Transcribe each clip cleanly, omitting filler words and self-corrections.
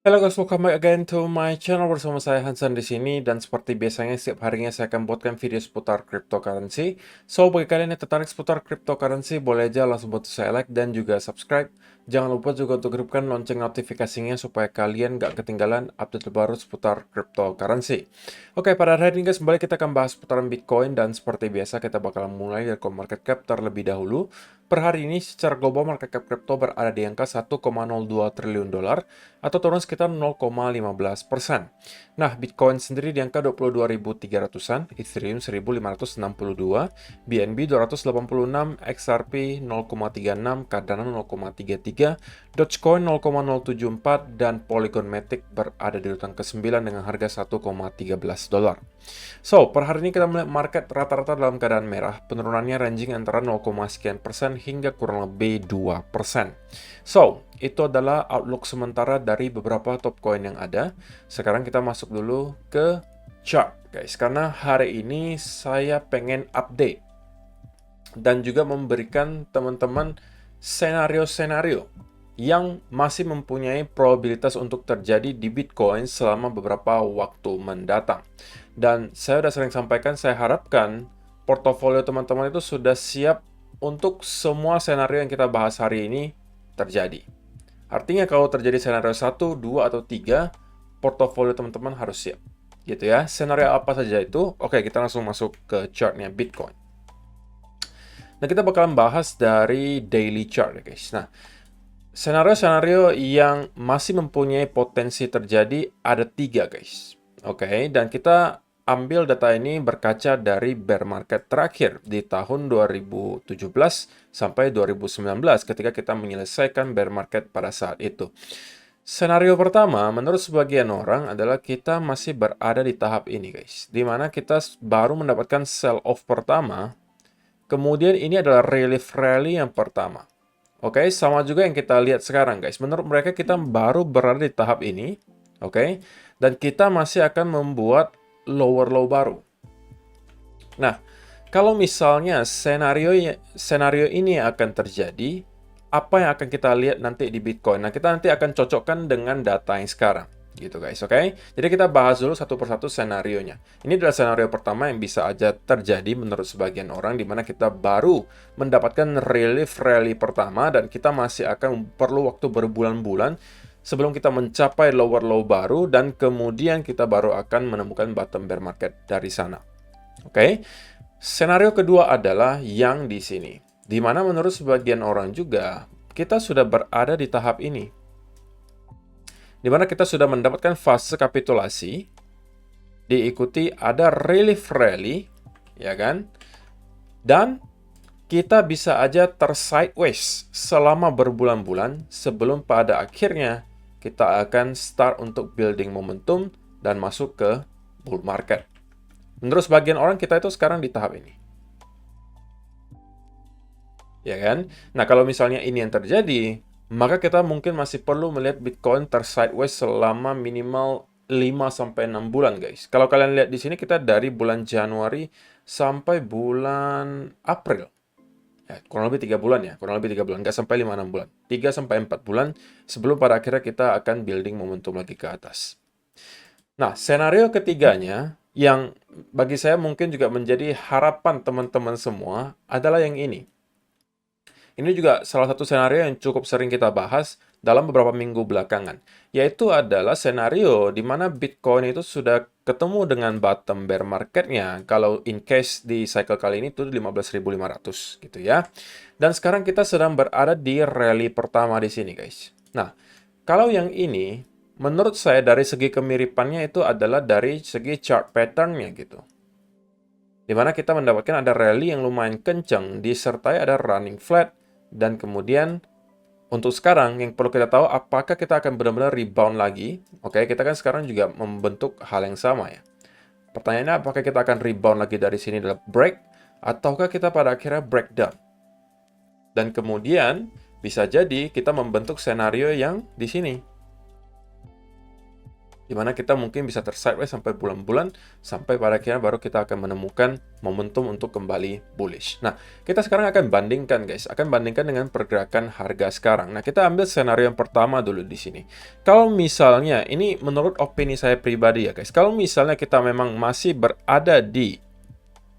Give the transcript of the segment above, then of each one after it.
Halo guys, welcome back again to my channel bersama saya Hansan di sini dan seperti biasanya setiap harinya saya akan buatkan video seputar cryptocurrency. So bagi kalian yang tertarik seputar cryptocurrency boleh aja langsung bantu saya like dan juga subscribe. Jangan lupa juga untuk hidupkan lonceng notifikasinya supaya kalian gak ketinggalan update terbaru seputar cryptocurrency. Oke, pada hari ini guys kembali kita akan bahas seputaran Bitcoin dan seperti biasa kita bakalan mulai dari market cap terlebih dahulu. Per hari ini secara global market cap crypto berada di angka 1,02 triliun dolar atau turun sekitar 0,15%. Nah, Bitcoin sendiri di angka 22.300-an, Ethereum 1.562, BNB 286, XRP 0,36, Cardano 0,33, Dogecoin 0,074, dan Polygon Matic berada di urutan ke-9 dengan harga 1,13 dolar. So, per hari ini kita melihat market rata-rata dalam keadaan merah, penurunannya ranging antara 0, sekian persen hingga kurang lebih 2%. So, itu adalah outlook sementara dari beberapa top coin yang ada. Sekarang kita masuk dulu ke chart, guys. Karena hari ini saya pengen update dan juga memberikan teman-teman senario-senario yang masih mempunyai probabilitas untuk terjadi di Bitcoin selama beberapa waktu mendatang. Dan saya sudah sering sampaikan, saya harapkan portofolio teman-teman itu sudah siap untuk semua senario yang kita bahas hari ini terjadi. Artinya kalau terjadi senario 1, 2, atau 3, portofolio teman-teman harus siap. Gitu ya. Senario apa saja itu? Oke, kita langsung masuk ke chartnya Bitcoin. Nah, kita bakalan bahas dari daily chart ya guys. Nah, senario-senario yang masih mempunyai potensi terjadi ada 3 guys. Oke, dan kita ambil data ini berkaca dari bear market terakhir di tahun 2017 sampai 2019 ketika kita menyelesaikan bear market pada saat itu. Senario pertama, menurut sebagian orang adalah kita masih berada di tahap ini guys, di mana kita baru mendapatkan sell off pertama, kemudian ini adalah relief rally yang pertama. Oke, sama juga yang kita lihat sekarang guys. Menurut mereka kita baru berada di tahap ini, oke, dan kita masih akan membuat lower low baru. Nah, kalau misalnya senario ini akan terjadi, apa yang akan kita lihat nanti di Bitcoin? Nah, kita nanti akan cocokkan dengan data yang sekarang. Gitu guys, oke? Jadi kita bahas dulu satu persatu senarionya. Ini adalah senario pertama yang bisa aja terjadi menurut sebagian orang, di mana kita baru mendapatkan relief rally pertama, dan kita masih akan perlu waktu berbulan-bulan sebelum kita mencapai lower low baru, dan kemudian kita baru akan menemukan bottom bear market dari sana. Oke? Senario kedua adalah yang di sini, di mana menurut sebagian orang juga kita sudah berada di tahap ini, di mana kita sudah mendapatkan fase kapitulasi, diikuti ada relief rally, ya kan? Dan kita bisa aja tersideways selama berbulan-bulan sebelum pada akhirnya kita akan start untuk building momentum dan masuk ke bull market. Menurut sebagian orang kita itu sekarang di tahap ini. Ya kan? Nah, kalau misalnya ini yang terjadi, maka kita mungkin masih perlu melihat Bitcoin tersideways selama minimal 5-6 bulan, guys. Kalau kalian lihat di sini, kita dari bulan Januari sampai bulan April. Ya, kurang lebih 3 bulan ya, kurang lebih 3 bulan, nggak sampai 5-6 bulan. 3-4 bulan sebelum pada akhirnya kita akan building momentum lagi ke atas. Nah, senario ketiganya, yang bagi saya mungkin juga menjadi harapan teman-teman semua, adalah yang ini. Ini juga salah satu senario yang cukup sering kita bahas dalam beberapa minggu belakangan, yaitu adalah senario di mana Bitcoin itu sudah ketemu dengan bottom bear marketnya, kalau in case di cycle kali ini itu 15.500 gitu ya. Dan sekarang kita sedang berada di rally pertama di sini guys. Nah, kalau yang ini, menurut saya dari segi kemiripannya itu adalah dari segi chart pattern-nya gitu. Dimana kita mendapatkan ada rally yang lumayan kencang, disertai ada running flat, dan kemudian untuk sekarang yang perlu kita tahu apakah kita akan benar-benar rebound lagi. Oke, kita kan sekarang juga membentuk hal yang sama ya. Pertanyaannya apakah kita akan rebound lagi dari sini dalam break, ataukah kita pada akhirnya breakdown. Dan kemudian bisa jadi kita membentuk senario yang di sini. Dimana kita mungkin bisa tersideways sampai bulan-bulan, sampai pada akhirnya baru kita akan menemukan momentum untuk kembali bullish. Nah, kita sekarang akan bandingkan guys, akan bandingkan dengan pergerakan harga sekarang. Nah, kita ambil skenario yang pertama dulu di sini. Kalau misalnya, ini menurut opini saya pribadi ya guys, kalau misalnya kita memang masih berada di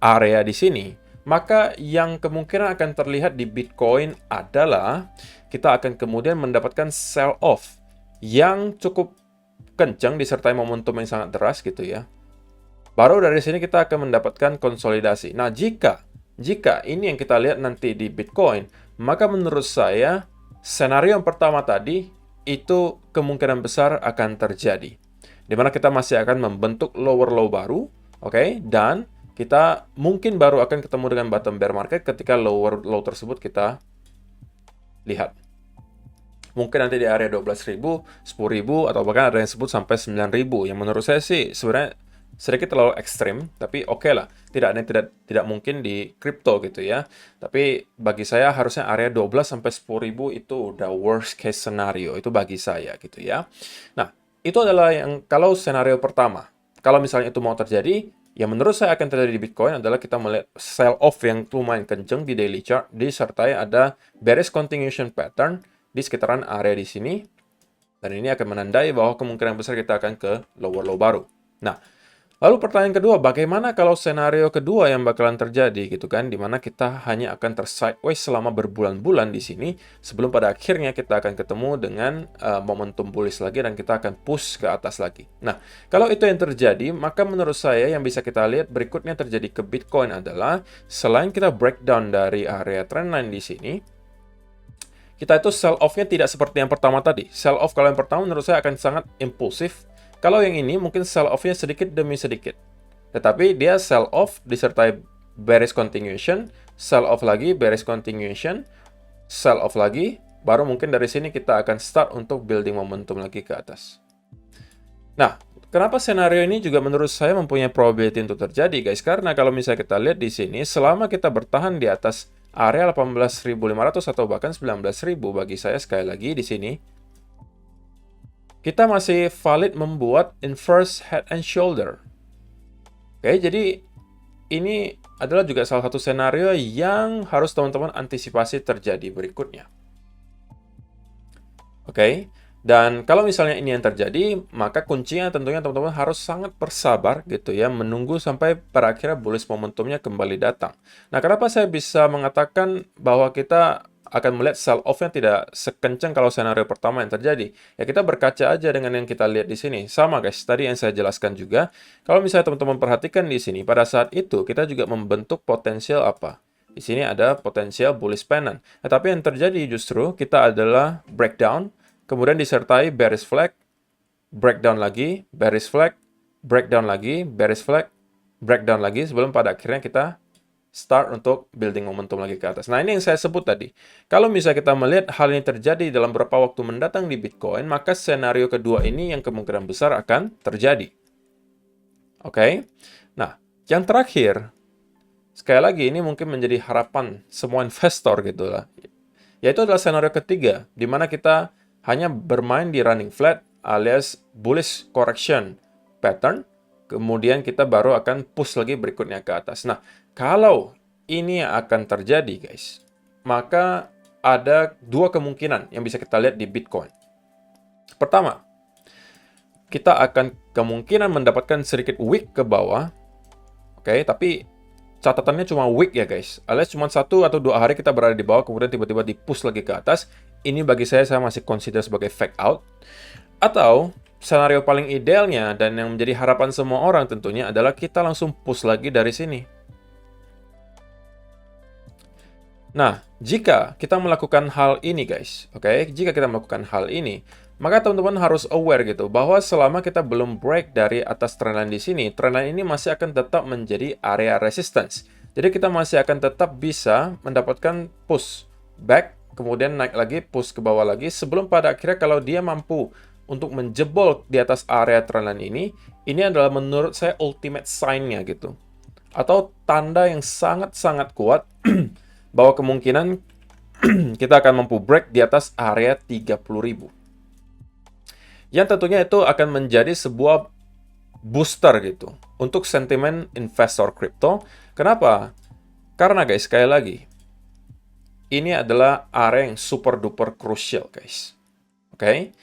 area di sini, maka yang kemungkinan akan terlihat di Bitcoin adalah kita akan kemudian mendapatkan sell off yang cukup kencang disertai momentum yang sangat deras gitu ya. Baru dari sini kita akan mendapatkan konsolidasi. Nah, jika ini yang kita lihat nanti di Bitcoin, maka menurut saya skenario yang pertama tadi itu kemungkinan besar akan terjadi. Di mana kita masih akan membentuk lower low baru, oke? Dan kita mungkin baru akan ketemu dengan bottom bear market ketika lower low tersebut kita lihat. Mungkin nanti di area 12.000, 10.000, atau bahkan ada yang sebut sampai 9.000. Yang menurut saya sih sebenarnya sedikit terlalu ekstrim, tapi oke lah. Tidak mungkin di kripto gitu ya. Tapi bagi saya harusnya area 12 sampai 10.000 itu udah worst case scenario. Itu bagi saya gitu ya. Nah, itu adalah yang kalau skenario pertama. Kalau misalnya itu mau terjadi, yang menurut saya akan terjadi di Bitcoin adalah kita melihat sell off yang lumayan kenceng di daily chart, disertai ada bearish continuation pattern di sekitaran area di sini, dan ini akan menandai bahwa kemungkinan besar kita akan ke lower low baru. Nah, lalu pertanyaan kedua, bagaimana kalau skenario kedua yang bakalan terjadi gitu kan, dimana kita hanya akan tersideways selama berbulan-bulan di sini sebelum pada akhirnya kita akan ketemu dengan momentum bullish lagi dan kita akan push ke atas lagi. Nah, kalau itu yang terjadi, maka menurut saya yang bisa kita lihat berikutnya terjadi ke Bitcoin adalah selain kita breakdown dari area trendline di sini, kita itu sell off-nya tidak seperti yang pertama tadi. Sell off kalau yang pertama menurut saya akan sangat impulsif. Kalau yang ini mungkin sell off-nya sedikit demi sedikit. Tetapi dia sell off disertai bearish continuation, sell off lagi, bearish continuation, sell off lagi, baru mungkin dari sini kita akan start untuk building momentum lagi ke atas. Nah, kenapa skenario ini juga menurut saya mempunyai probability untuk terjadi, guys? Karena kalau misalnya kita lihat di sini, selama kita bertahan di atas area 18.500 atau bahkan 19.000 bagi saya sekali lagi di sini, kita masih valid membuat inverse head and shoulder. Oke, jadi ini adalah juga salah satu skenario yang harus teman-teman antisipasi terjadi berikutnya. Oke, dan kalau misalnya ini yang terjadi, maka kuncinya tentunya teman-teman harus sangat bersabar gitu ya, menunggu sampai pada akhirnya bullish momentumnya kembali datang. Nah, kenapa saya bisa mengatakan bahwa kita akan melihat sell off-nya tidak sekencang kalau skenario pertama yang terjadi? Ya, kita berkaca aja dengan yang kita lihat di sini. Sama guys, tadi yang saya jelaskan juga, kalau misalnya teman-teman perhatikan di sini, pada saat itu kita juga membentuk potensial apa? Di sini ada potensial bullish pennant. Nah, tapi yang terjadi justru kita adalah breakdown, kemudian disertai bearish flag, breakdown lagi, bearish flag, breakdown lagi, bearish flag, breakdown lagi, sebelum pada akhirnya kita start untuk building momentum lagi ke atas. Nah, ini yang saya sebut tadi. Kalau misalnya kita melihat hal ini terjadi dalam beberapa waktu mendatang di Bitcoin, maka skenario kedua ini yang kemungkinan besar akan terjadi. Oke? Nah, yang terakhir, sekali lagi ini mungkin menjadi harapan semua investor gitu lah. Yaitu adalah skenario ketiga, di mana kita hanya bermain di running flat alias bullish correction pattern, kemudian kita baru akan push lagi berikutnya ke atas. Nah, kalau ini akan terjadi guys, maka ada dua kemungkinan yang bisa kita lihat di Bitcoin. Pertama, kita akan kemungkinan mendapatkan sedikit wick ke bawah, oke, tapi catatannya cuma week ya guys, alias cuma 1 atau 2 hari kita berada di bawah, kemudian tiba-tiba di-push lagi ke atas. Ini bagi saya masih consider sebagai fake out. Atau, skenario paling idealnya dan yang menjadi harapan semua orang tentunya adalah kita langsung push lagi dari sini. Nah, jika kita melakukan hal ini guys, oke, jika kita melakukan hal ini, maka teman-teman harus aware gitu, bahwa selama kita belum break dari atas trendline di sini, trendline ini masih akan tetap menjadi area resistance. Jadi kita masih akan tetap bisa mendapatkan push back, kemudian naik lagi, push ke bawah lagi, sebelum pada akhirnya kalau dia mampu untuk menjebol di atas area trendline ini adalah menurut saya ultimate sign-nya gitu. Atau tanda yang sangat-sangat kuat bahwa kemungkinan kita akan mampu break di atas area 30.000. Yang tentunya itu akan menjadi sebuah booster gitu untuk sentimen investor kripto. Kenapa? Karena guys, sekali lagi, ini adalah area yang super duper krusial guys. Oke?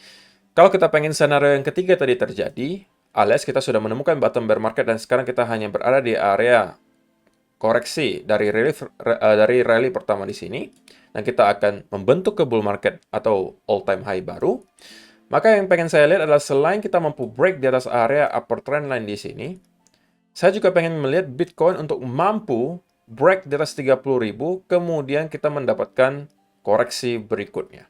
Kalau kita pengen scenario yang ketiga tadi terjadi, alias kita sudah menemukan bottom bear market dan sekarang kita hanya berada di area koreksi dari rally pertama di sini, dan kita akan membentuk ke bull market atau all time high baru. Maka yang pengen saya lihat adalah selain kita mampu break di atas area upper trend line di sini, saya juga pengen melihat Bitcoin untuk mampu break di atas 30.000, kemudian kita mendapatkan koreksi berikutnya.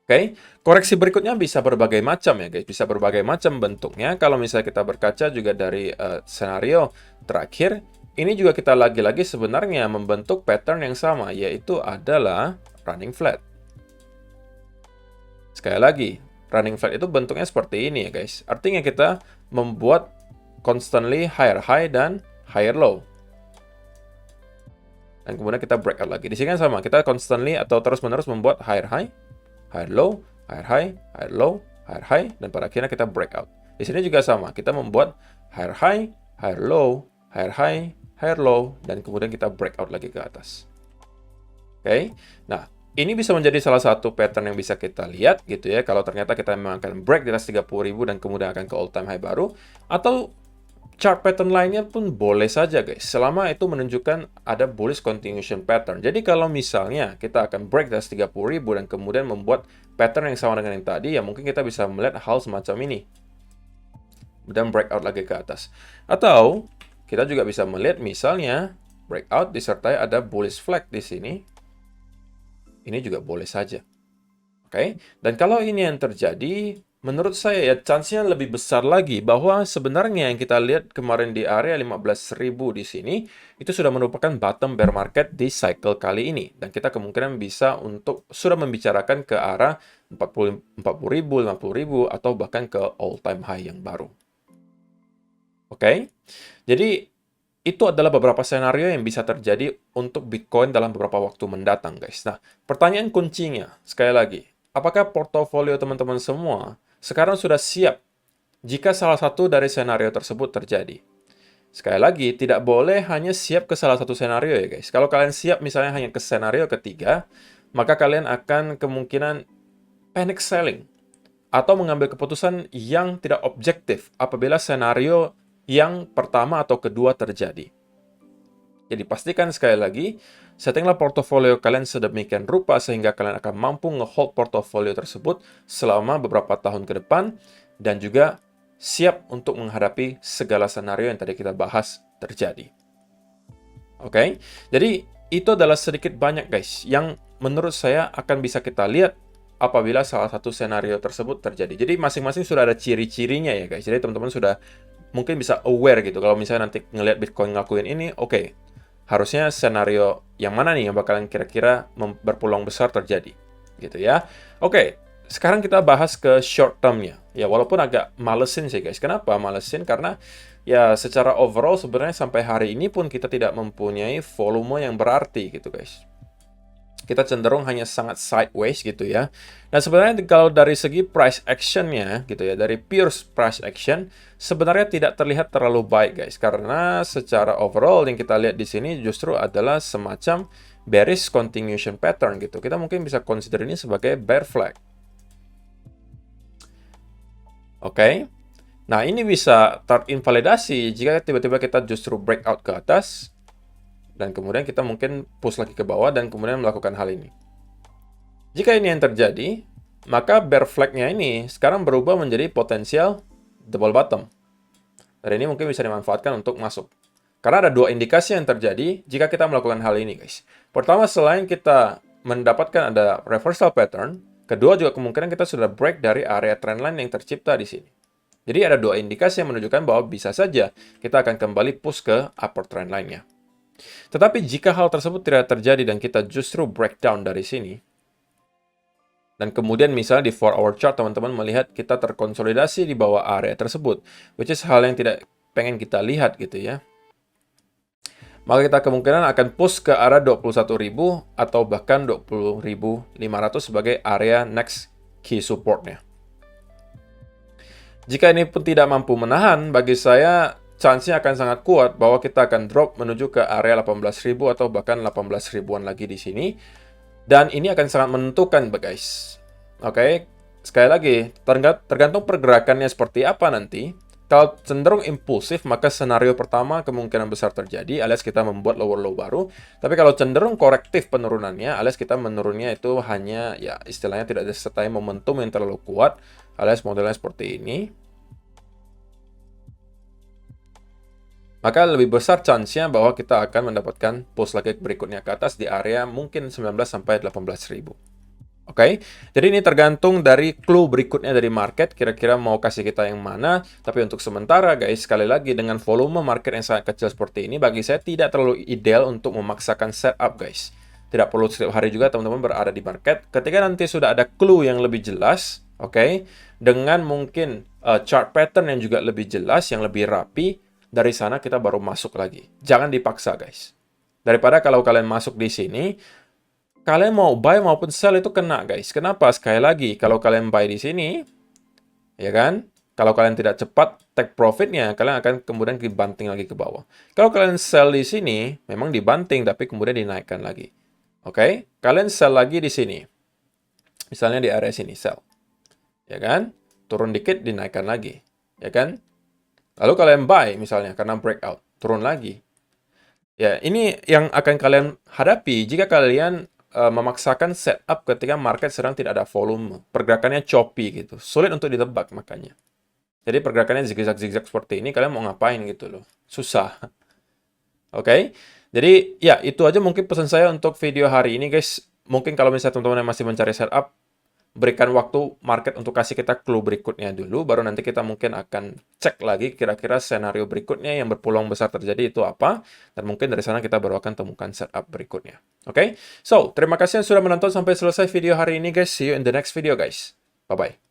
Oke, koreksi berikutnya bisa berbagai macam ya guys, bisa berbagai macam bentuknya. Kalau misalnya kita berkaca juga dari senario terakhir, ini juga kita lagi-lagi sebenarnya membentuk pattern yang sama, yaitu adalah running flat. Sekali lagi, running flat itu bentuknya seperti ini ya guys. Artinya kita membuat constantly higher high dan higher low. Dan kemudian kita breakout lagi. Di sini kan sama, kita constantly atau terus-menerus membuat higher high, higher low, higher high, higher low, higher high, dan pada akhirnya kita breakout. Di sini juga sama, kita membuat higher high, higher low, higher high, higher low, dan kemudian kita breakout lagi ke atas. Oke, nah ini bisa menjadi salah satu pattern yang bisa kita lihat gitu ya, kalau ternyata kita memang akan break di atas 30.000 dan kemudian akan ke all time high baru, atau chart pattern lainnya pun boleh saja guys, selama itu menunjukkan ada bullish continuation pattern. Jadi kalau misalnya kita akan break dari 30.000 dan kemudian membuat pattern yang sama dengan yang tadi, ya mungkin kita bisa melihat hal semacam ini. Dan breakout lagi ke atas. Atau kita juga bisa melihat misalnya breakout disertai ada bullish flag di sini. Ini juga boleh saja. Oke, dan kalau ini yang terjadi, menurut saya ya chance-nya lebih besar lagi bahwa sebenarnya yang kita lihat kemarin di area 15.000 di sini itu sudah merupakan bottom bear market di cycle kali ini, dan kita kemungkinan bisa untuk sudah membicarakan ke arah 40.000, 50.000 atau bahkan ke all time high yang baru. Oke. Jadi itu adalah beberapa skenario yang bisa terjadi untuk Bitcoin dalam beberapa waktu mendatang, guys. Nah, pertanyaan kuncinya sekali lagi, apakah portofolio teman-teman semua sekarang sudah siap jika salah satu dari skenario tersebut terjadi? Sekali lagi, tidak boleh hanya siap ke salah satu skenario ya guys. Kalau kalian siap misalnya hanya ke skenario ketiga, maka kalian akan kemungkinan panic selling atau mengambil keputusan yang tidak objektif apabila skenario yang pertama atau kedua terjadi. Jadi pastikan sekali lagi, settinglah portofolio kalian sedemikian rupa sehingga kalian akan mampu nge-hold portofolio tersebut selama beberapa tahun ke depan dan juga siap untuk menghadapi segala skenario yang tadi kita bahas terjadi. Oke, jadi itu adalah sedikit banyak guys yang menurut saya akan bisa kita lihat apabila salah satu skenario tersebut terjadi. Jadi masing-masing sudah ada ciri-cirinya ya guys. Jadi teman-teman sudah mungkin bisa aware gitu. Kalau misalnya nanti ngelihat Bitcoin ngelakuin ini, oke, harusnya skenario yang mana nih yang bakalan kira-kira berpeluang besar terjadi, gitu ya. Oke, sekarang kita bahas ke short term-nya. Ya, walaupun agak malesin sih guys. Kenapa malesin? Karena ya secara overall sebenarnya sampai hari ini pun kita tidak mempunyai volume yang berarti gitu guys. Kita cenderung hanya sangat sideways gitu ya. Nah sebenarnya kalau dari segi price action-nya gitu ya, dari pure price action, sebenarnya tidak terlihat terlalu baik guys. Karena secara overall yang kita lihat di sini justru adalah semacam bearish continuation pattern gitu. Kita mungkin bisa consider ini sebagai bear flag. Oke. Nah ini bisa terinvalidasi jika tiba-tiba kita justru breakout ke atas, dan kemudian kita mungkin push lagi ke bawah dan kemudian melakukan hal ini. Jika ini yang terjadi, maka bear flag-nya ini sekarang berubah menjadi potensial double bottom. Dan ini mungkin bisa dimanfaatkan untuk masuk. Karena ada dua indikasi yang terjadi jika kita melakukan hal ini, guys. Pertama, selain kita mendapatkan ada reversal pattern, kedua juga kemungkinan kita sudah break dari area trendline yang tercipta di sini. Jadi ada dua indikasi yang menunjukkan bahwa bisa saja kita akan kembali push ke upper trendline-nya. Tetapi jika hal tersebut tidak terjadi dan kita justru breakdown dari sini, dan kemudian misalnya di 4-hour chart teman-teman melihat kita terkonsolidasi di bawah area tersebut, which is hal yang tidak pengen kita lihat gitu ya, maka kita kemungkinan akan push ke arah 21.000 atau bahkan 20.500 sebagai area next key support-nya. Jika ini pun tidak mampu menahan, bagi saya chance-nya akan sangat kuat bahwa kita akan drop menuju ke area 18.000 atau bahkan 18 ribuan lagi di sini. Dan ini akan sangat menentukan, guys. Oke, sekali lagi, tergantung pergerakannya seperti apa nanti. Kalau cenderung impulsif, maka senario pertama kemungkinan besar terjadi, alias kita membuat lower low baru. Tapi kalau cenderung korektif penurunannya, alias kita menurunnya itu hanya, ya istilahnya tidak disertai momentum yang terlalu kuat, alias modelnya seperti ini. Maka lebih besar chance-nya bahwa kita akan mendapatkan push lagi berikutnya ke atas di area mungkin 19 sampai 18.000. Oke, jadi ini tergantung dari clue berikutnya dari market, kira-kira mau kasih kita yang mana. Tapi untuk sementara guys, sekali lagi dengan volume market yang sangat kecil seperti ini, bagi saya tidak terlalu ideal untuk memaksakan setup guys. Tidak perlu setiap hari juga teman-teman berada di market. Ketika nanti sudah ada clue yang lebih jelas, oke, dengan mungkin chart pattern yang juga lebih jelas, yang lebih rapi, dari sana kita baru masuk lagi. Jangan dipaksa guys. Daripada kalau kalian masuk di sini, kalian mau buy maupun sell itu kena, guys. Kenapa? Sekali lagi, kalau kalian buy di sini, ya kan? Kalau kalian tidak cepat take profitnya, kalian akan kemudian dibanting lagi ke bawah. Kalau kalian sell di sini, memang dibanting, tapi kemudian dinaikkan lagi. Oke? Kalian sell lagi di sini. Misalnya di area sini, sell. Ya kan? Turun dikit, dinaikkan lagi. Ya kan? Lalu kalian buy, misalnya, karena breakout. Turun lagi. Ya, ini yang akan kalian hadapi jika kalian memaksakan setup ketika market sedang tidak ada volume. Pergerakannya choppy gitu. Sulit untuk ditebak makanya. Jadi pergerakannya zigzag-zigzag seperti ini, kalian mau ngapain gitu loh. Susah. Oke? Jadi, ya itu aja mungkin pesan saya untuk video hari ini guys. Mungkin kalau misalnya teman-teman yang masih mencari setup, berikan waktu market untuk kasih kita clue berikutnya dulu, baru nanti kita mungkin akan cek lagi kira-kira senario berikutnya yang berpeluang besar terjadi itu apa, dan mungkin dari sana kita baru akan temukan setup berikutnya. Oke? So, terima kasih yang sudah menonton sampai selesai video hari ini guys. See you in the next video guys. Bye-bye.